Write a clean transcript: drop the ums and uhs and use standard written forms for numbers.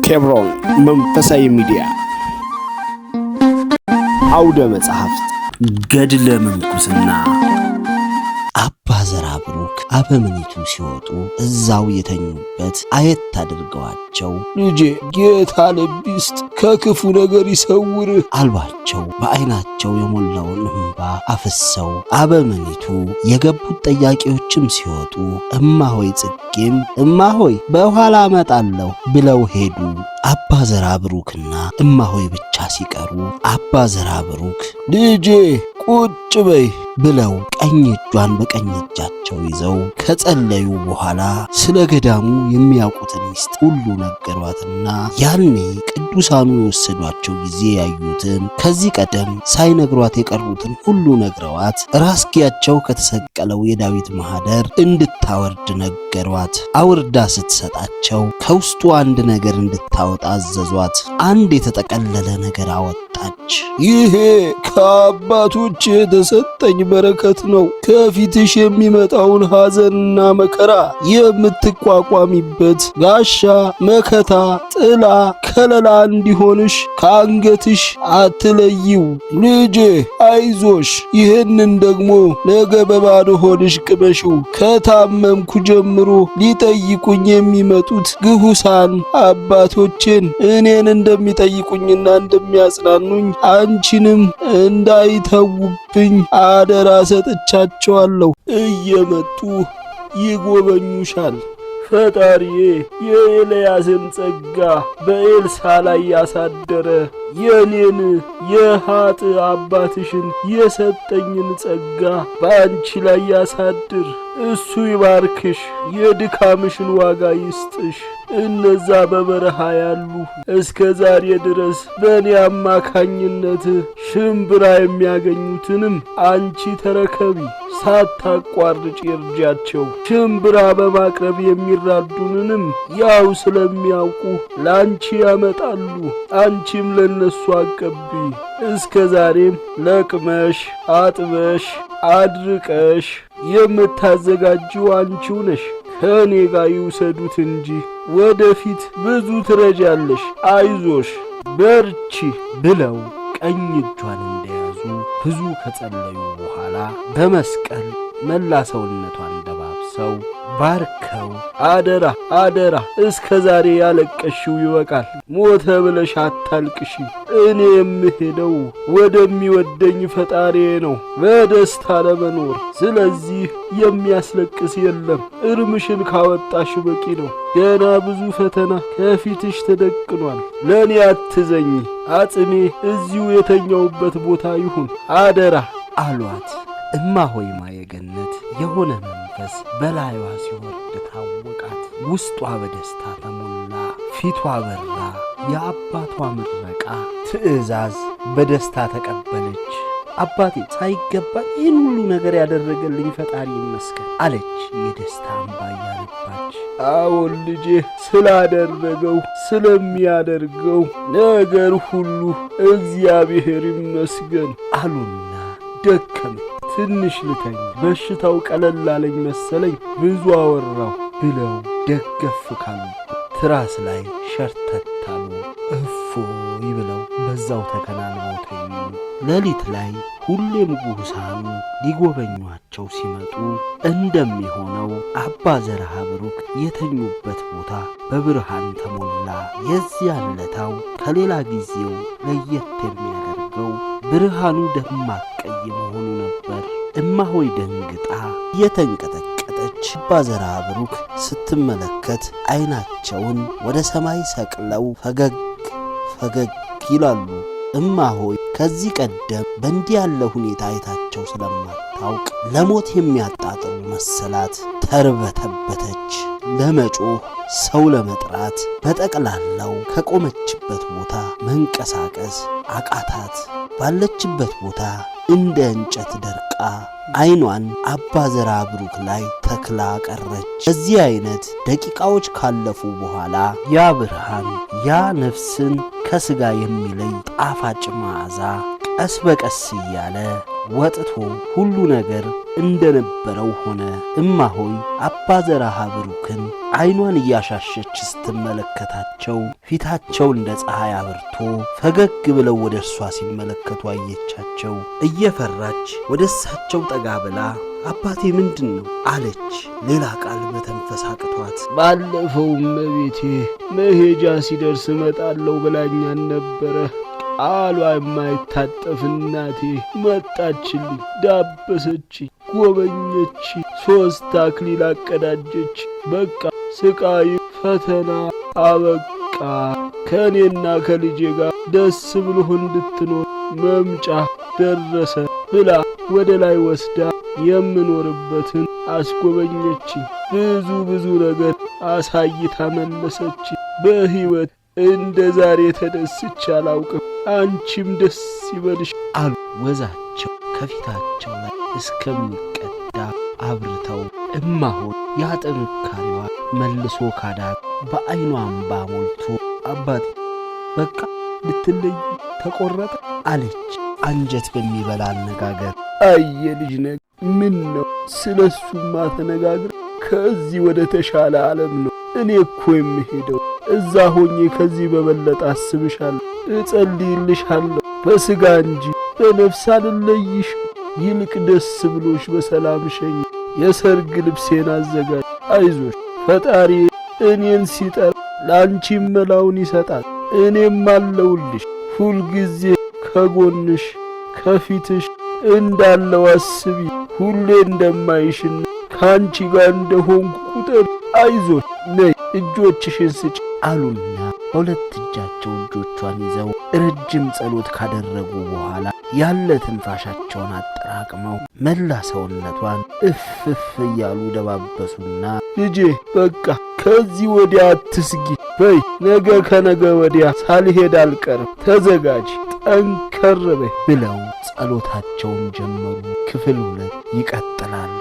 ኬብሮን መንፈሳዊ ሚዲያ አውደ መጽሐፍት ገድለ ምንኩስና አባ ዘራብሩክ አበምኔቱ ሲወጡ እዛው የተኙበት አየት አድርገዋቸው ልጄ ጌታ ልብስት ከክፉ ነገር ይሰውር አሏቸው። በአይናቸው የሞላውን እንባ አፍሰው አበምኔቱ የገቡት ጠያቂዎችም ሲወጡ እማሆይ ጽጌም እማሆይ በኋላ አመጣለሁ ብለው ሄዱ። አባ ዘራብሩክና እማሆይ ብቻ ሲቀሩ አባ ዘራብሩክ ልጄ ቁጭ በይ ብለው ቀኝ እጇን በቀኝ እጃቸው ይዘው ከጸለዩ በኋላ ስለ ገዳሙ የሚያውቁትን ሚስጥር ሁሉ ነገሯትና ያኔ ቅዱሳኑ የወሰዷቸው ጊዜ ያዩትን ከዚህ ቀደም ሳይነግሯት የቀሩትን ሁሉ ነግረዋት ራስጌያቸው ከተሰቀለው የዳዊት ማህደር እንድታወርድ ነገሯት። አውርዳ ስትሰጣቸው ከውስጡ አንድ ነገር እንድታወጣ አዘዟት። አንድ የተጠቀለለ ነገር አወጣች። ይሄ ከአባቶች የተሰጠኝ በረከት ነው። ከፊትሽ የሚመጣውን ሐዘንና መከራ የምትቋቋሚበት ጋሻ መከታ ጥላ ከለላ እንዲሆንሽ ከአንገትሽ አትለይው። ልጄ አይዞሽ፣ ይህንን ደግሞ ነገ በባዶ ሆድሽ ቅመሽው። ከታመምኩ ጀምሮ ሊጠይቁኝ የሚመጡት ግሁሳን አባቶቼን እኔን እንደሚጠይቁኝና እንደሚያጽናኑኝ አንቺንም እንዳይተውብኝ አደራ ሰጥቻቸዋለሁ። እየመጡ ይጎበኙሻል። ፈጣሪዬ የኤልያስን ጸጋ በኤልሳ ላይ ያሳደረ የኔን የሃጥ አባትሽን የሰጠኝን ጸጋ በአንቺ ላይ ያሳድር። እሱ ይባርክሽ፣ የድካምሽን ዋጋ ይስጥሽ። እነዛ በበረሃ ያሉ እስከ ዛሬ ድረስ በእኔ አማካኝነት ሽምብራ የሚያገኙትንም አንቺ ተረከቢ። ሳታቋርጭ ይርጃቸው። ሽምብራ በማቅረብ የሚራዱንንም ያው ስለሚያውቁ ላንቺ ያመጣሉ፣ አንቺም ለነሱ አቀቢ። እስከ ዛሬም ለቅመሽ አጥበሽ አድርቀሽ የምታዘጋጂው አንቺው ነሽ። ከእኔ ጋር ይውሰዱት እንጂ ወደፊት ብዙ ትረጃለሽ። አይዞሽ በርቺ ብለው ቀኝ እጇን እንደያዙ ብዙ ከጸለዩ በኋላ በመስቀል መላ ሰውነቷን ደባብሰው ባርከው አደራ አደራ፣ እስከ ዛሬ ያለቀሽው ይበቃል። ሞተ ብለሽ አታልቅሺ። እኔ የምሄደው ወደሚወደኝ ፈጣሪዬ ነው በደስታ ለመኖር። ስለዚህ የሚያስለቅስ የለም። እርምሽን ካወጣሽ በቂ ነው። ገና ብዙ ፈተና ከፊትሽ ተደቅኗል። ለእኔ አትዘኝ። አጽሜ እዚሁ የተኛውበት ቦታ ይሁን አደራ አሏት። እማሆይ ማየገነት የሆነ መንፈስ በላይዋ ሲወርድ ታወቃት። ውስጧ በደስታ ተሞላ፣ ፊቷ በራ። የአባቷ ምረቃ ትእዛዝ በደስታ ተቀበለች። አባቴ ሳይገባ ይህን ሁሉ ነገር ያደረገልኝ ፈጣሪ ይመስገን አለች የደስታ እንባ እያነባች። አዎን ልጄ፣ ስላደረገው ስለሚያደርገው ነገር ሁሉ እግዚአብሔር ይመስገን አሉና ደከመ። ትንሽ ልተኝ፣ በሽታው ቀለል አለኝ መሰለኝ፣ ብዙ አወራሁ ብለው ደገፍ ካሉበት ትራስ ላይ ሸርተታሉ። እፎይ ብለው በዛው ተከናንበው ተኙ። ሌሊት ላይ ሁሌም ጉሁሳኑ ሊጎበኟቸው ሲመጡ እንደሚሆነው አባ ዘራብሩክ የተኙበት ቦታ በብርሃን ተሞላ። የዚያን ለታው ከሌላ ጊዜው ለየት የሚያደርገው ብርሃኑ ደማቅ ቀይ መሆኑ ነበር። እማሆይ ደንግጣ የተንቀጠቀጠች አባ ዘራብሩክ ስትመለከት አይናቸውን ወደ ሰማይ ሰቅለው ፈገግ ፈገግ ይላሉ። እማሆይ ከዚህ ቀደም በእንዲህ ያለ ሁኔታ አይታቸው ስለማታውቅ ለሞት የሚያጣጥሩ መሰላት። ተርበተበተች። ለመጮህ ሰው ለመጥራት በጠቅላላው ከቆመችበት ቦታ መንቀሳቀስ አቃታት። ባለችበት ቦታ እንደ እንጨት ደርቃ አይኗን አባ ዘራብሩክ ላይ ተክላ ቀረች። በዚህ አይነት ደቂቃዎች ካለፉ በኋላ ያ ብርሃን፣ ያ ነፍስን ከስጋ የሚለይ ጣፋጭ መዓዛ ቀስ በቀስ እያለ ወጥቶ ሁሉ ነገር እንደነበረው ሆነ። እማሆይ አባ ዘርዓ ብሩክን ዓይኗን እያሻሸች ስትመለከታቸው ፊታቸው እንደ ፀሐይ አብርቶ ፈገግ ብለው ወደ እርሷ ሲመለከቱ አየቻቸው። እየፈራች ወደ እሳቸው ጠጋ ብላ አባቴ ምንድን ነው አለች። ሌላ ቃል መተንፈስ አቅቷት። ባለፈው እመቤቴ መሄጃ ሲደርስ እመጣለሁ ብላኛን ነበረ። ቃሏ የማይታጠፍ እናቴ መጣችልኝ፣ ዳበሰችኝ፣ ጎበኘች፣ 3 አክሊል አቀዳጀች። በቃ ስቃይ ፈተና አበቃ፣ ከእኔና ከልጄ ጋር ደስ ብሎህ እንድትኖር መምጫ ደረሰ ብላ ወደ ላይ ወስዳ የምኖርበትን አስጎበኘችኝ። ብዙ ነገር አሳይታ መለሰች። በሕይወት እንደ ዛሬ ተደስቼ አላውቅም። አንቺም ደስ ይበልሽ አሉ። ወዛቸው ከፊታቸው ላይ እስከሚቀዳ አብርተው እማሆይ ያጥንካሬዋ መልሶ ካዳት በዓይኗ እንባ ሞልቶ አባቴ በቃ ልትለይ ተቆረጠ አለች አንጀት በሚበላ አነጋገር። አየ ልጅ ነህ፣ ምን ነው ስለሱማ ተነጋግረ ከዚህ ወደ ተሻለ ዓለም ነው እኔ እኮ የምሄደው። እዛ ሆኜ ከዚህ በበለጠ አስብሻለሁ፣ እጸልይልሻለሁ። በሥጋ እንጂ በነፍስ አልለይሽ። ይልቅ ደስ ብሎሽ በሰላም ሸኝ። የሰርግ ልብሴን አዘጋጅ። አይዞሽ፣ ፈጣሪ እኔን ሲጠራ ለአንቺም መላውን ይሰጣል። እኔም አለውልሽ፣ ሁልጊዜ ከጎንሽ ከፊትሽ እንዳለው አስቢ። ሁሌ እንደማይሽና ከአንቺ ጋር እንደሆንኩ ቁጥር አይዞሽ፣ ነይ እጆችሽን ስጭ አሉና በሁለት እጃቸው እጆቿን ይዘው ረጅም ጸሎት ካደረጉ በኋላ ያለ ትንፋሻቸውን አጠራቅመው መላ ሰውነቷን እፍፍ እያሉ ደባበሱና ልጄ በቃ ከዚህ ወዲያ አትስጊ በይ፣ ነገ ከነገ ወዲያ ሳልሄድ አልቀርም፣ ተዘጋጂ፣ ጠንከር በይ ብለው ጸሎታቸውን ጀመሩ። ክፍል 2 ይቀጥላል።